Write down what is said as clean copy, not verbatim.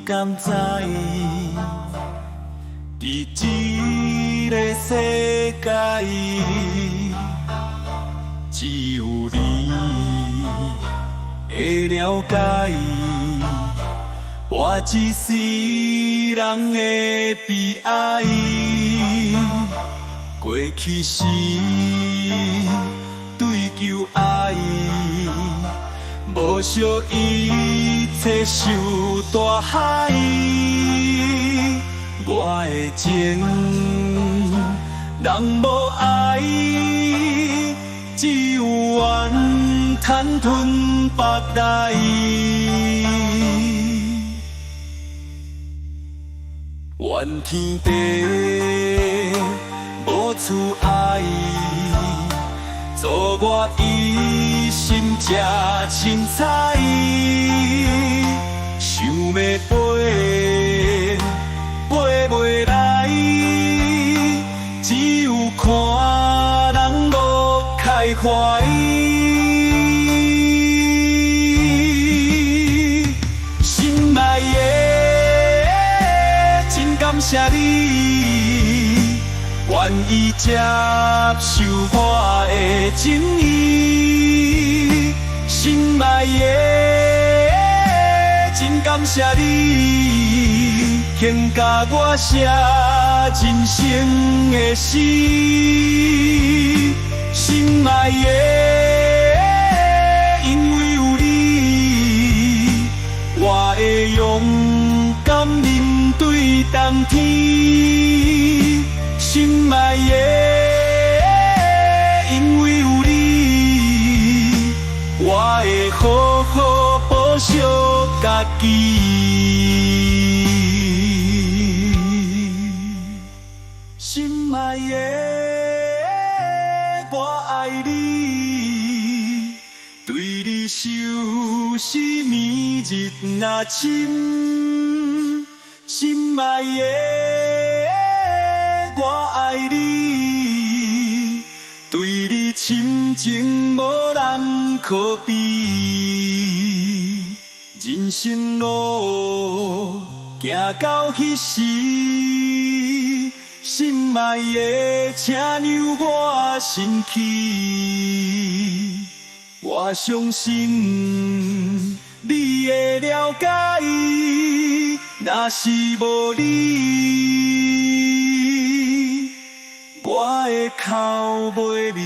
甘知，伫这个世界，只有你会了解。我一世人的悲哀，过去是追求爱，无惜一切受大海。我的情人无爱，只有怨吞吞腹内。怨天地无处爱，做我一心吃凊彩。想要飞，飞袂来，只有看人无开怀。心爱的，真感谢你，愿意接受我的情意。心爱的，真感谢你，肯甲我写人生的诗。心爱的，因为有你，我会勇敢面对冬天。心爱的，因为有你，我会好好保守家己。心爱的，我爱你，对你守是暝日若深。心爱的，我爱你，对你深情无人可比。人生路行到彼时，心爱的，请让我身去。我相信你会了解，若是无你，我的口袂离。